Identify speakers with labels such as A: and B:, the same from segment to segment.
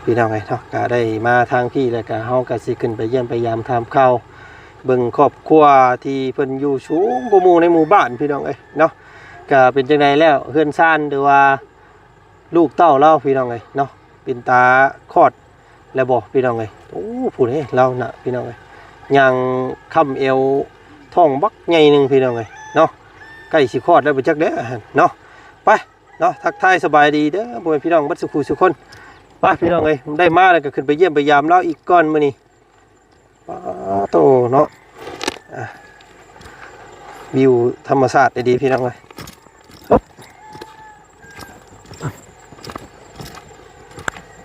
A: พี่น้องไงเนาะก็ได้มาทางพี่แล้วก็เฮาก็สิขึ้นไปเยี่ยมพยายามทำข้าวเบิ่งครอบครัวที่เพิ่นอยู่สูงกว่าหมู่ในหมู่บ้านพี่น้องเอ้ยเนาะก็เป็นจังไดแล้วเฮือนซ่านหรือว่าลูกเต้าเราพี่น้องเอ้ยเนาะเป็นตาคลอดแล้วบ่พี่น้องเอ้ยโอ้ผู้ใดเราน่ะพี่น้องเอ้ยยังค้ำเอวท้องบักใหญ่นึงพี่น้องเอ้ยเนาะใกล้สิคลอดแล้วบ่จักเด้อเนาะไปเนาะทักทายสบายดีเด้อบ่พี่น้องบัดสุขสุขคนไปพี่น้องเอ้ยได้มาแล้วก็ขึ้นไปเยี่ยมไปยามเราอีกก่อนมื้อนี้โตเนาะวิวธรรมชาติดีพี่น้องเอ้ย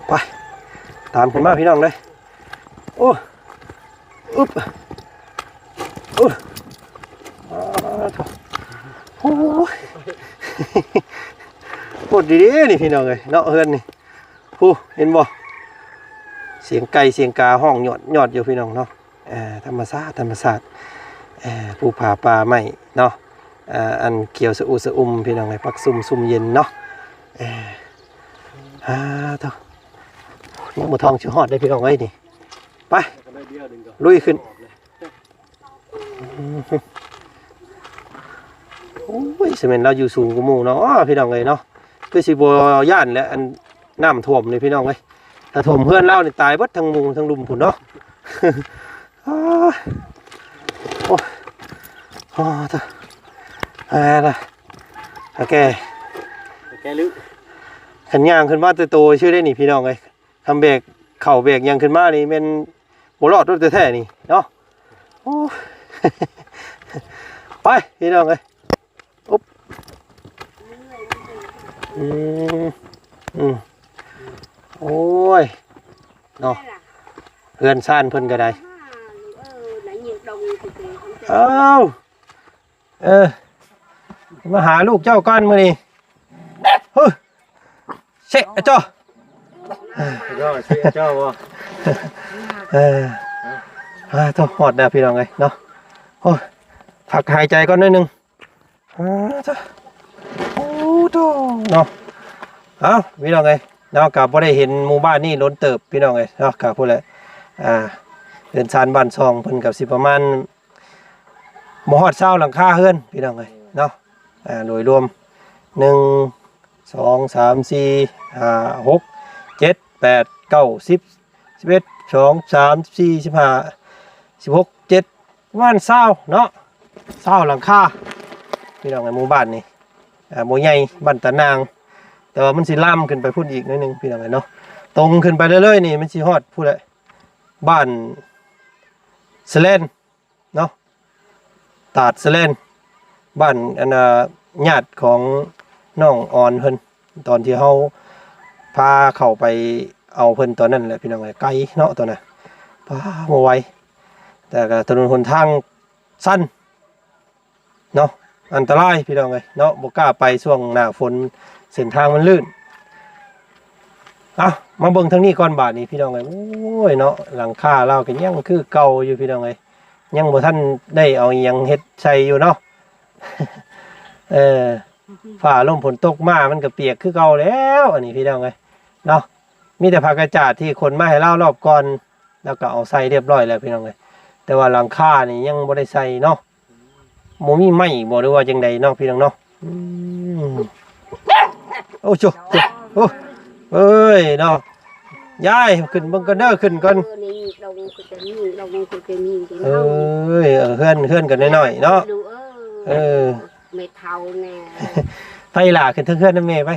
A: ไปตามขึ้นมาพี่น้องเลยโอ้อึ๊บโอ้โอ้ปวดดีๆนี่พี่น้องเลยเนาะเฮือนนี่ผู้เห็นบ่เสียงไก่เสียงกาห้องหยอดอยู่พี่น้องเนาะธรรมชาติผู้ผ่าป่าไม้เนาะอันเกี่ยวสะอุ่มพี่น้องเลยพักซุ่มเย็นเนาะเท่าน้ำมือทองชื่อฮอดได้พี่น้องไว้นี่ไปลุยขึ้นโอ้ยเสม็นเราอยู่สูงกว่าหมู่เนาะพี่น้องเลยเนาะคือสิบย่านและอันน้ำท่วมเลยพี่น้องเลยถ้าท่วมเพื่อนเล่านี่ตายบัดทั้งหมู่ทั้งลุมผุนเนาะโอ้เท่าละแกลึกขันย่างขึ้นมาโตชื่อได้นี่พี่น้องเลยทำเบรกเข่าเบรกยังขึ้นมานี่เป็นโบลอดรถแท้ๆนี่เนาะไปพี่น้องเลยอุ๊บโอ้ยเนาะเพื่อนซ่านเพิ่นก็ได้มาหาลูกเจ้าก้อนมื้อนี้เช็คเจ้าเจ้าวะต้องหอดนะพี่น้องไงเนาะโอ้พักหายใจก่อนนิดนึงเนาะพี่น้องไงเนาะกับพอได้เห็นหมู่บ้านนี่ล้นเติบพี่น้องไงเนาะกับพวกแหละเดินชานบ้านซองเพิ่นกับสิประมาณหมอดเศร้าหลังคาเฮือนพี่น้องไงเนาะโดยรวม1 2 3 4 5 6 7 8 9 10 11 12 13 14 15 16 17วันเศร้าเนาะเศร้าหลังคาพี่น้องไงหมู่บ้านนี่หมู่ใหญ่บ้านตะนางแต่ว่ามันสิล่ำขึ้นไปพุ่นอีกนิดนึงพี่น้องไงเนาะตรงขึ้นไปเรื่อยๆนี่มันสิฮอดพูดเลยบ้านสเลนเนาะตาดสเลนบ้านญาติของน้องออนเพิ่นตอนที่เฮาพาเข้าไปเอาเพิ่นตอนนั้นแหละพี่น้องไงไกลเนาะตอนน่ะพาบ่ไหวแต่ก็ถนนหนทางสั้นเนาะอันตรายพี่น้องไงเนาะบ่กล้าไปช่วงหน้าฝนเส้นทางมันลื่นมาเบิ่งทางนี้ก่อนบาดนี้พี่น้องไงโอ้ยเนาะหลังคาเราก็ยังคือเก่าอยู่พี่น้องไงยังบ่ทันได้เอายังเฮ็ดใส่อยู่เนาะฝ่าลมฝนตกมามันก็เปียกคือเก่าแล้วอันนี้พี่น้องไงเนาะมีแต่ผ้ากระจาดที่คนมาให้เล่ารอบก่อนแล้วก็เอาใส่เรียบร้อยแล้วพี่น้องไงแต่ว่าหลังคานี่ยังบ่ได้ใส่เนาะบ่มีไม้บ่หรือว่าจังใดเนาะพี่น้องเนาะโอ้โหเอ้ยเนาะยายขึ้นเบิ่งกันเด้อขึ้นก่อนเฮือนกันน้อยๆเนาะ
B: ไม่เท่าแน่
A: ไปล่ะขึ้นเฮือนนำแม่ไป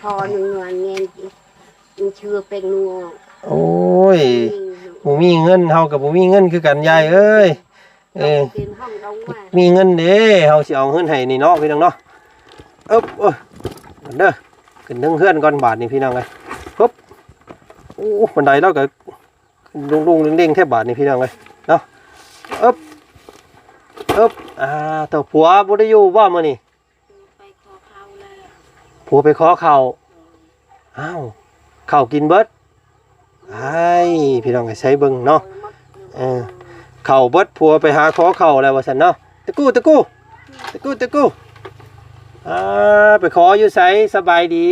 B: พอหนึ่งเงินเชื่อเป็นนัว
A: โอ้ยบ่มีเงินเฮากับบ่มีเงินคือกันยายเอ้ยมีเงินเด้เฮาสิเอาเงินให้นี่เนาะพี่น้องเนาะเด้อขึ้นเฮือนก่อนบาทนี่พี่น้องเอ้ยปึ๊บโอ้บันไดแล้วก็ลุงเด้งๆแค่บาทนี่พี่น้องเอ้ยเนาะแต่ผัวบ่ได้อยู่บ่มื้อนี้ผัวไปขอข้าวข้าวกินเบิดพี่น้องใช้เบิ่งเนาะข้าวเบิดผัวไปหาขอข้าวแล้วว่าซั่นเนาะตะกู้ไปขออยู่ไสสบายดี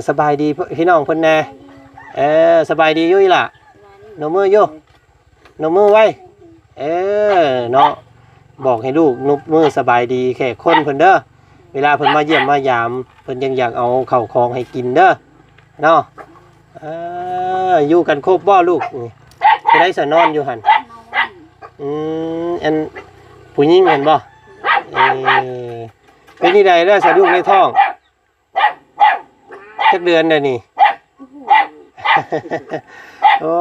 A: สบายดีพี่น้องเพิ่นแน่สบายดีอยู่อีหล่ะนมมืออยู่นมมือไว้เนาะบอกให้ลูกนมมือสบายดีแค่คนเพิ่นเด้อเวลาเพิ่นมาเยี่ยมมายามเพิ่นยังอยากเอาข้าวของให้กินเด้อเนาะอยู่กันครบบ่ลูกนี่ไปได้สะนอนอยู่หั่นอันผู้หญิงเห็นบ่เป็นที่ใดเด้อสะดุ้งในท้องจักเดือนเด้อนี่ โอ้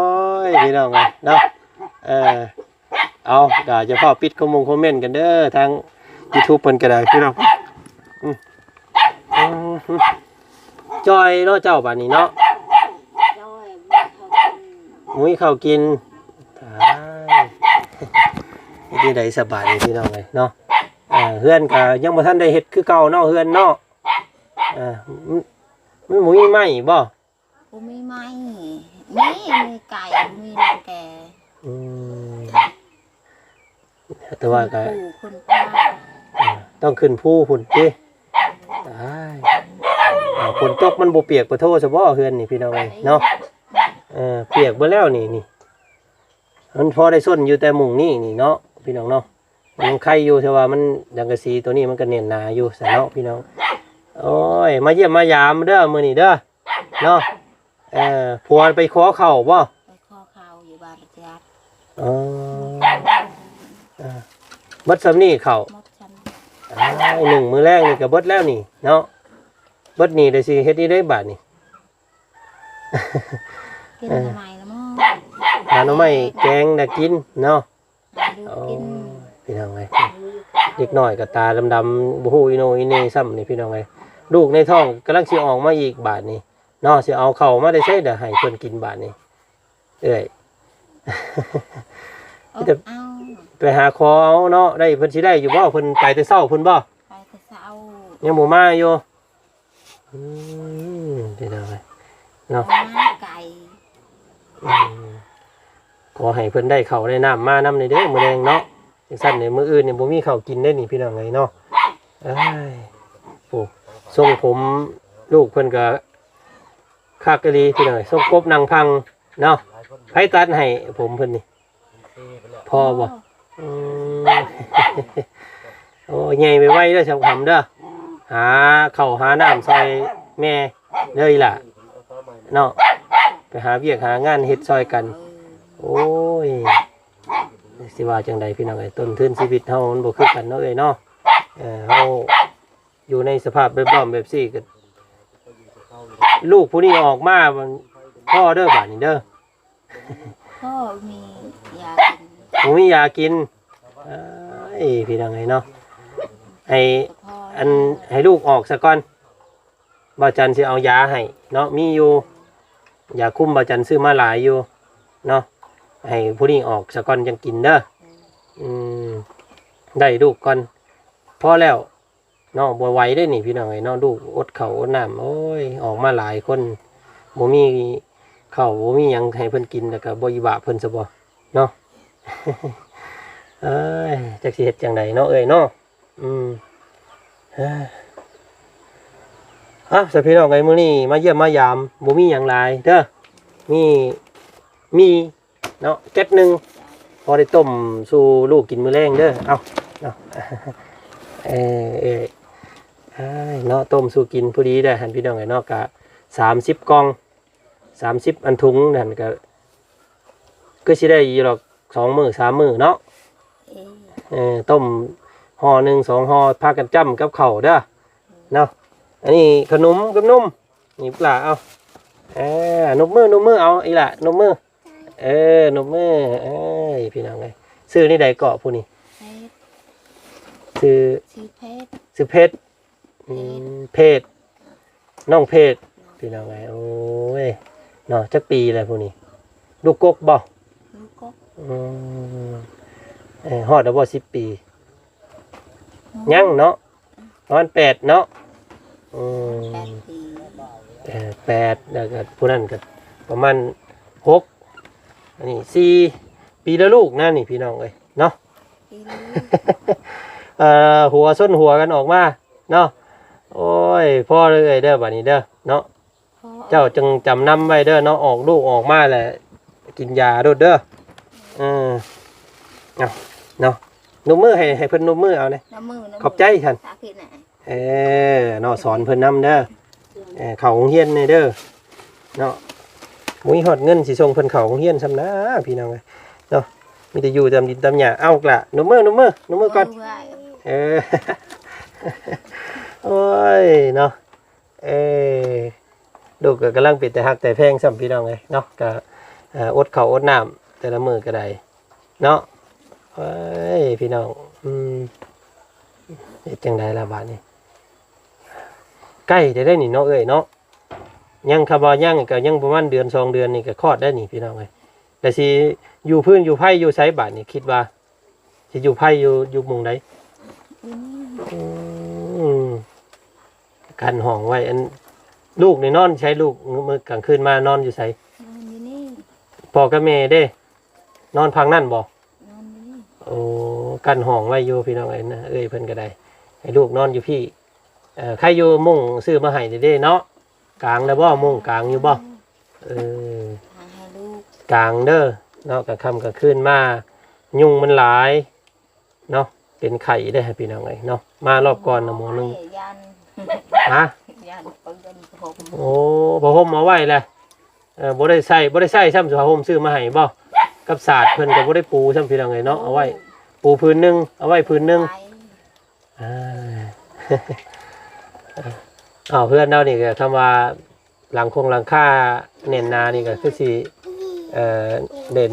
A: ยพี่น้องไงเนาะเอาเดี๋ยวจะพอปิดคอมเมนต์กันเด้อทาง YouTube เพิ่นก็ได้พี่น้องจอยเนาะเจ้าบัดนี้เนาะมุ้ยข้าวกินที่ใดสบายพี่น้องไงเนาะเฮือนก็ยังบ่ทันได้เฮ็ดคือเก่าเนาะเฮือนเนาะมันมุ้ยไหมบ่
B: มีไหมมีไก่มีนกแก
A: แต่ว่าก็
B: คุณป้า
A: ต้องขึ้นภูพุ่นติตายฝนตกมันบ่เปียกปะโทซะบ่เฮือนนี่พี่น้องเอ้ยเนาะเปียกเบิดแล้วนี่มันพอได้ส้นอยู่แต่มุงนี่เนาะพี่น้องเนาะมันไข่อยู่แต่ว่ามันดังกะสีตัวนี้มันก็แน่นหนาอยู่ซะเนาะพี่น้องโอ้ยมาเยี่ยมมายามเด้อมื้อนี้เด้อเนาะผัวไปขอเข้าบ่
B: ไปขอข้าวอยู่บ้านจัด
A: เบิดซำนี้เข้าหนึ่งมื้อแรกนี่ก็เบิดแล้วนี่เนาะเบิดนี่ได้สิเฮ็ดนี่ได้บาดนี่
B: กินทำไมล่ะมั้ง
A: หาหน่อไม้แกงน่ะกินเนาะพี่น้องเอ้ยเด็กน้อยก็ตาดำๆบ่ฮู้อีโนอีเน่ซ้ำนี่พี่น้องเอ้ยลูกในท้องกำลังสิออกมาอีกบาดนี่เนาะสิเอาเข้ามาได้ใช้เด้อให้เพิ่นกินบาดนี่ไปหาคอเอาเนาะได้เพิ่นสิได้อยู่บ่เพิ่นไปแต่เช้าเพิ่นบ่
B: ไปแต่เช้า
A: ยังบ่มาอยู่พี่น้องเอ้ยเนาะ
B: ไก่
A: ขอให้เพิ่นได้ข้าวได้น้ำมาน้ำในเด้อมื้อแดงเนาะจังซั่นนี่มื้ออื่นนี่บ่มีข้าวกินได้นี่พี่น้องเอ้ยเนาะโอ้ทรงผมลูกเพิ่นก็คักอีหลีพี่น้องทรงกบนางพังเนาะไผตัดให้ผมเพิ่นนี่พอบ่โอ้ใหญ่ไปไว้เด้อชาวคำเด้อหาข้าวหาน้ำซอยแม่เด้ออีหล่ะเนาะไปหาเวียกหางานเฮ็ดซอยกันโอ้ยสิว่าจังใดพี่น้องเอ้ยต้นทุนชีวิตเฮามันบ่คือกันเนาะเอ้ยเนาะเฮาอยู่ในสภาพแบบแบบซี่ก็ลูกผู้นี้ออกมาพ่อเด้อบาดนี้เด้อ
B: พ่อมียากิน
A: บ่มียากินพี่น้องเอ้ยเนาะให้ลูกออกซะก่อนบ่าวจันสิเอายาให้เนาะมีอยู่ยาคุมบ่าวจันซื้อมาหลายอยู่เนาะให้ผู้นี้ออกซะก่อนจังกินเด้อได้ลูกก่อนพอแล้วเนาะบ่ไหวได้นี่พี่น้องเอ้ยเนาะลูกอดข้าวอดน้ำโอ้ยออกมาหลายคนบ่มีข้าวบ่มีหยังให้เพิ่นกินแล้วก็บ่อีบะเพิ่นซะบ่เนาะจักสิเฮ็ดจังไดเนาะเอ้ยเนาะสพี่น้องไอ้มื้อนี้มาเยี่ยมมายามบ่มีหยังหลายเด้อมีเนาะเก็บนึงพอได้ต้มสู่ลูกกินมื้อแลงเด้อเอาเนาะเนาะต้มสู่กินพอดีได้หั่นพี่น้องไอ้เนาะก็30กล่อง30อันถุงนั่นก็สิได้อยู่หรอก2 มื้อ 3 มื้อเนาะต้มห่อ1 2ห่อพากันจ้ำกับข้าวเด้อเนาะอันนี้ขนมกับนมนี่ปลาเอานมมือเอาอีหล่ะนมมือนมมือพี่น้องไงซื้อนี่ใดเกาะผู้นี้ซื้อเพชรน้องเพชรพี่น้องไงโอ้ยเนาะจักปีอะไรผู้นี้ลูกกกบ่ฮอดแล้วบ่10 ปียังเนาะประมาณ8เนาะ8แล้วก็ผู้นั้นก็ประมาณ6อันนี้4 ปีแล้วลูกนั่นนี่พี่น้องเอ้ยเนาะหัวส้นหัวกันออกมาเนาะโอ้ยพ่อเลยเด้อบัดนี้เด้อเนาะ เจ้าจึงจำนำไว้เด้อเนาะออกลูกออกมาแหละกินยาโดดเด้อเอาเนาะนมมือให้เพิ่นนมมือเอาเนี่ยขอบใจท่านเนาะสอนเพิ่นนำเด้อเข้าโรงเรียนนี่เด้อเนาะมุ้ยฮอดเงินสิส่งเพิ่นเข้าโรงเรียนซำนะพี่น้องเอ้ยเนาะมีแต่อยู่ตามดินตามหญ้าเอาล่ะนมมือก่อนโอ้ยเนาะลูกก็กำลังปิดแต่ฮักแต่แพงซ้ำพี่น้องเลยเนาะก็อดข้าวอดน้ำแต่ละมื้อก็ได้เนาะเอ้ยพี่น้องเฮ็ดจังไดล่ะบาดนี้ใกล้ได้นี่เนาะเอ้ยเนาะยังคาบ่ยังก็ยังประมาณเดือน2เดือนนี่ก็คลอดได้นี่พี่น้องเอ้ยแต่สิอยู่พื้นอยู่ไผอยู่ไสบาดนี่คิดว่าสิอยู่ไผอยู่หมู่ใดกันห้องไว้อันลูกนี่นอนใช้ลูกมื้อกลางคืนมานอนอยู่ไสพ่อกับแม่เด้นอนพังนั่นบ่โอ้กันห้องไว้อยู่พี่น้องเอ้ยนะเอ้ยเพิ่นก็ได้ให้ลูกนอนอยู่พี่ใครอยู่มุ้งซื้อมาให้เด้เนาะกลางแล้วบ่มุ้งกลางอยู่บ่กลางเด้อเนาะกลางค่ำกลางคืนมายุงมันหลายเนาะเป็นไข่ได้พี่น้องเอ้ยเนาะมารอบก่อนน่ะหมอนึงฮะโอ้ผ้าห่มมาไว้เลยบ่ได้ใส่ซ้ำผ้าห่มซื้อมาให้บ่กับศาสตร์เพิ่นก็บ่ได้ปูซ้ำพี่น้องเอ้ยเนาะเอาไว้ปูพื้นนึงเอาไว้พื้นนึงเพื่อนเรานี่ก็คำว่าหลังคาเน้นนานี่ก็คือสิเด่น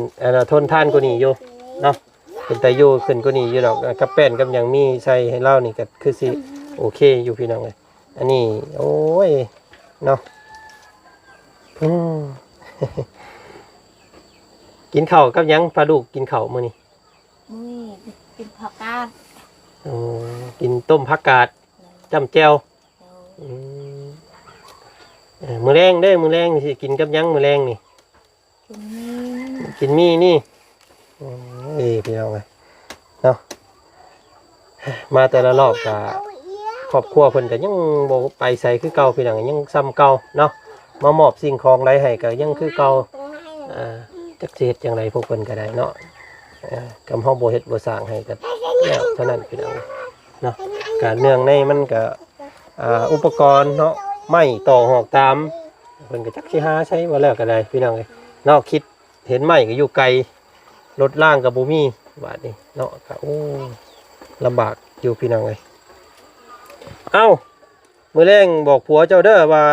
A: ทนทานกว่านี้อยู่เนาะเป็นแต่อยู่ขึ้นกว่านี้อยู่ดอกกับแป้นกับหยังมีใส่ให้เล่านี่ก็คือสิโอเคอยู่พี่น้องเอ้ยอันนี้โอ้ยเนาะกินข้าวกับหยังปลาดุกกินข้าวมื้อนี้
B: กินผักกาด
A: กินต้มผักกาดจ้ำแจ่วมื้อแรงเด้อมื้อแรงสิกินกับหยังมื้อแรงนี่กินมีนี่พี่น้องเอ้ยเนาะมาแต่ละรอบก็ครอบครัวเพิ่นก็ยังบ่ไปใส่คือเก่าพี่น้องยังซ้ำเก่าเนาะมามอบสิ่งของไรให้ก็ยังคือเก่าจักสิเฮ็ดจังไดพวกเพิ่นก็ได้เนาะกำเฮาบ่เฮ็ดบ่สร้างให้ก็แล้วเท่านั้นพี่น้องเนาะการเนื่องในมันก็อุปกรณ์เนาะไม้ต่อหอกตามเพิ่นก็จักสิหาใช้บ่แล้วก็ได้พี่น้องเอ้ยเนาะคิดเห็นไม้ก็อยู่ไกลรถล่างก็บ่มีบาดนี้เนาะก็โอ้ลำบากอยู่พี่น้องเอ้ยเอ้ามื้อแรงบอกผัวเจ้าเด้อว่า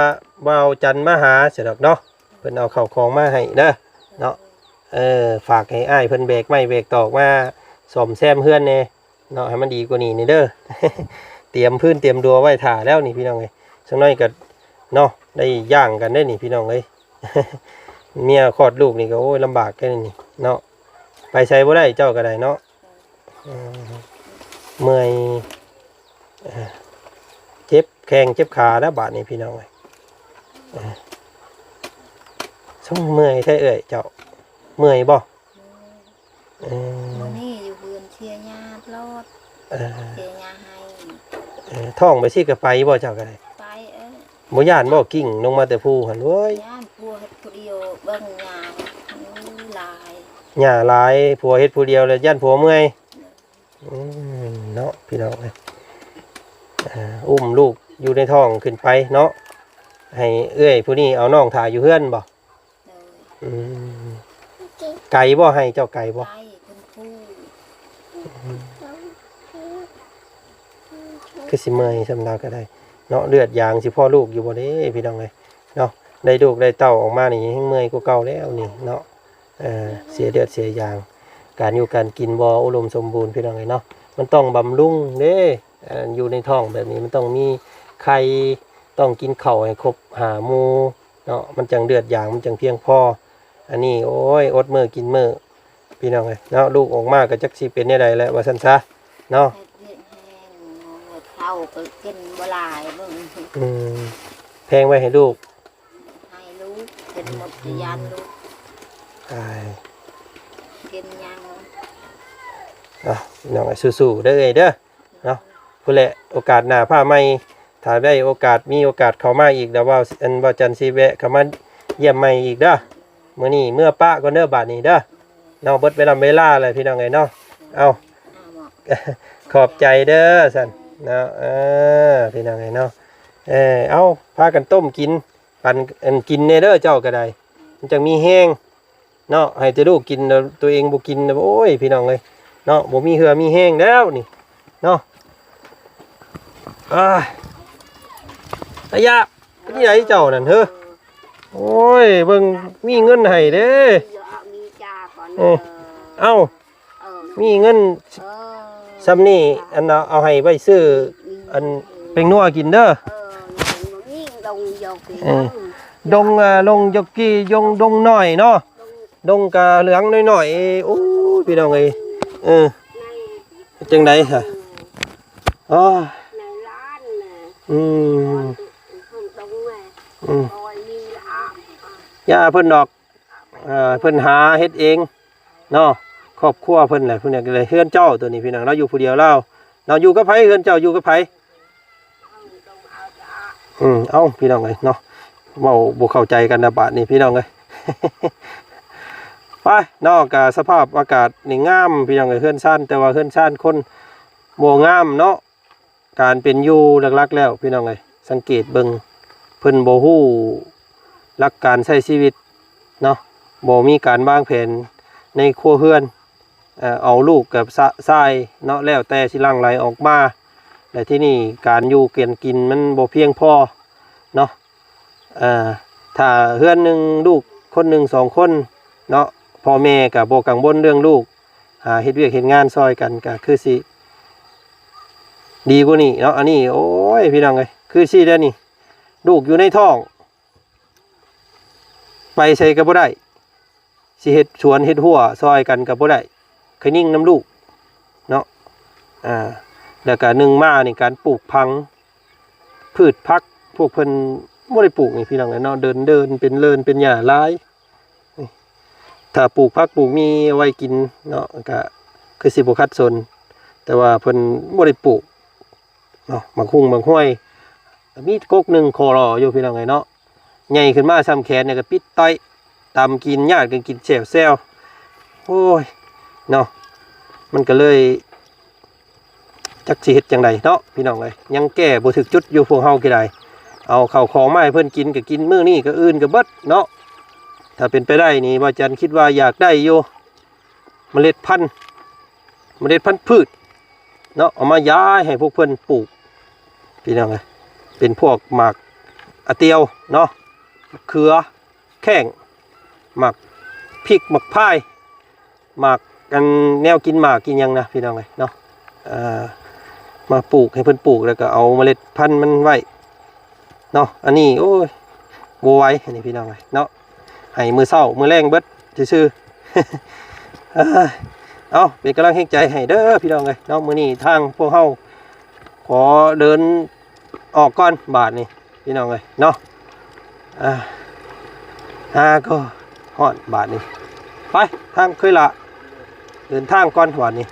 A: บ่าวจันมาหาเสิดอกเนาะเพิ่นเอาข้าวของมาให้เด้อเนาะฝากให้อ้ายเพิ่นเบรกไม้เบรกตอกมาซ่อมแซมเฮือนแน่เนาะให้มันดีกว่านี้นี่เด้อ เตรียมพื้นเตรียมดัวไว้ถ่าแล้วนี่พี่น้องเอ้ยสักหน่อยก็เนาะได้ย่างกันได้นี่พี่น้องเอ้ย เมียคลอดลูกนี่ก็โอ้ยลำบากแค่นี้เนาะไปใช้บ่ได้เจ้าก็ได้เนาะเมื่อยเจ็บแข้งเจ็บขาแล้วบาดนี้พี่น้องเอ้ยช่วงเมื่อยใช่เอ่ยเจ้าเมื่อยบ่
B: นี่อยู่เฮือนเชียร์ญาติรอดเชียร์ญาให้
A: ท่องไปสิก็ไปบ่เจ้าก็ได้
B: ไป
A: บ่ย่านบ่กิ่งลงมาแต่ภูหั่นเว้ย
B: ย่านผัวเฮ็ดผู้เดียวเบิ่งหญ้าหลาย
A: หญ้าหลายผัวเฮ็ดผู้เดียวแล้วย่านผัวเมื่อยเนาะพี่น้องเอ้ยอุ้มลูกอยู่ในท้องขึ้นไปเนาะให้เอื้อยผู้นี้เอาน้องถ่ายอยู่เฮือนบ่ไก่บ่ให้เจ้าไก่บ่คือสิเมื่อยสำหรับก็ได้เนาะเลือดยางสิพ่อลูกอยู่บ่เด้พี่น้องเอ้ยเนาะได้ลูกได้เต้าออกมานี่ยังเมื่อยกว่าเก่าแล้วนี่เนาะเสียเลือดเสียยางการอยู่การกินบ่อุดมสมบูรณ์พี่น้องเอ้ยเนาะมันต้องบำรุงเด้อยู่ในท้องแบบนี้มันต้องมีไข่ต้องกินข้าวให้ครบ5 หมู่เนาะมันจังเลือดยางมันจังเพียงพออันนี้โอ้ยอดมื้อกินมื้อพี่น้องเอ้ยเนาะลูกออกมาก็จักสิเป็นได้ใดแล้วว่าซั่นซะเนาะ
B: เข้าก็กินบ่หลายเบิ่ง
A: แพงไว้ให้ลูก
B: เป็นหมดที่ยันลูกกินยัง
A: น้องสู้ๆเด้อเด้อเนาะพุ่นแหละโอกาสหน้าผ้าใหม่ ถ้าได้โอกาสมีโอกาสเข้ามาอีกเดี๋ยวว่าอันว่าจันทร์สิแวะเข้ามาเยี่ยมใหม่อีกเด้อมื้อนี้เมื่อป้าก่อนเด้อบาดนี้เด้อเนาะเบิดเวลาเลยพี่น้องเอ้ยเนาะเอา
B: บอก
A: ขอบใจเด้อสันเนาะพี่น้องเอ้ยเนาะเอาพากันต้มกินปั่นอันกินเนเด้อเจ้าก็ได้มันจังมีแห้งเนาะให้แต่ลูกกินแล้วตัวเองบ่กินแล้วโอ้ยพี่น้องเอ้ยเนาะบ่มีเหือมีแห้งแล้วนี่เนาะระยะนี่ไหนเจ้านั่นเฮ้อโอ้ยเบิ่งมีเงินให้เด้เอ้ามีเงินซ้ำนี่อันเอาให้ไว้ซื้ออันเป็นนัวกินเด้อดงลงยกกี้ยงดงน้อยเนาะดงกะเหลืองน้อยๆโอ้พี่น้องเอ้ยจังได๋ฮะอ๋อย่าเพิ่นดอกเพิ่นหาเฮ็ดเองเนาะครอบครัวเพิ่นแหละเพิ่นก็เลยเฮือนเจ้าตัวนี้พี่น้องเราอยู่ผู้เดียวเราอยู่กับไผเฮือนเจ้าอยู่กับไผเอ้าพี่น้องเอ้ยเนาะเว้าบ่เข้าใจกันนะบาดนี้พี่น้องเอ้ย ไปนอกจากสภาพอากาศนี่งามพี่น้องเอ้ยเฮือนซ่านแต่ว่าเฮือนซ่านคนบ่งามเนาะการเป็นอยู่หลักๆแล้วพี่น้องเอ้ยสังเกตเบิ่งเพิ่นบ่ฮู้หลักการใช้ชีวิตเนาะบ่มีการวางแผนในครัวเรือนเอาลูกกับทรายเนาะแล้วแต่สิหลั่งไหลออกมาแต่ที่นี่การอยู่เกียนกินมันบ่เพียงพอเนาะถ้าเรือนหนึ่งลูกคนหนึ่งสองคนเนาะพ่อแม่กับบ่กังวลเรื่องลูกเฮ็ดเวียกเฮ็ดงานซอยกันก็คือสิดีกว่านี้เนาะอันนี้โอ้ยพี่น้องเอ้ยคือสิเด้อนี่ลูกอยู่ในท้องไปใส่ก็บ่ได้สิเฮ็ดสวนเฮ็ดหัวซอยกันก็บ่ได้เคยนิ่งน้ำลูกเนาะแล้วก็หนึ่งมาในการปลูกพังพืชพักพวกเพิ่นบ่ได้ปลูกนี่พี่น้องเนาะเดินเป็นเลินเป็นหญ้าหลายถ้าปลูกพักปลูกมีไว้กินเนาะก็คือสิบ่คัดสนแต่ว่าเพิ่นบ่ได้ปลูกเนาะบางคุ้งบางห้วยมีกกหนึงคอรออยู่พี่น้องเนาะใหญ่ขึ้นมาซ้ำแขนเนี่ยก็ปิดต้อยตำกินญาติกันกินแซวโอ้ยเนาะมันก็เลยจักสิเฮ็ดจังไดเนาะพี่น้องเอ้ยยังแก้บ่ถึกจุดอยู่พวกเฮาก็ได้เอาข้าวของมาให้เพิ่นกินก็กินมื้อนี้ก็อื่นก็เบิดเนาะถ้าเป็นไปได้นี่ว่าจันคิดว่าอยากได้อยู่เมล็ดพันธุ์พืชเนาะเอามาย้ายให้พวกเพิ่นปลูกพี่น้องเอ้ยเป็นพวกหมากอะเตียวเนาะเขือแข้งหมากพริกหมากพายหมากกันแนวกินหมากกินยังนะพี่น้องเอ้ยเนาะมาปลูกให้เพิ่นปลูกแล้วก็เอาเมล็ดพันธุ์มันไว้เนาะอันนี้โอ้ยบัวไว้อันนี้พี่น้องเลยเนาะให้มือเศร้ามือแรงเบิดซื่อเอาเป็นกำลังให้ใจให้เด้อพี่น้องเลยเนาะมื้อนี้ทางพวกเฮาขอเดินออกก่อนบาทนี่พี่น้องเลยเนาะก็ฮอดบาทนี่ไปทางเคยละเดินทางก่อนบาทนี่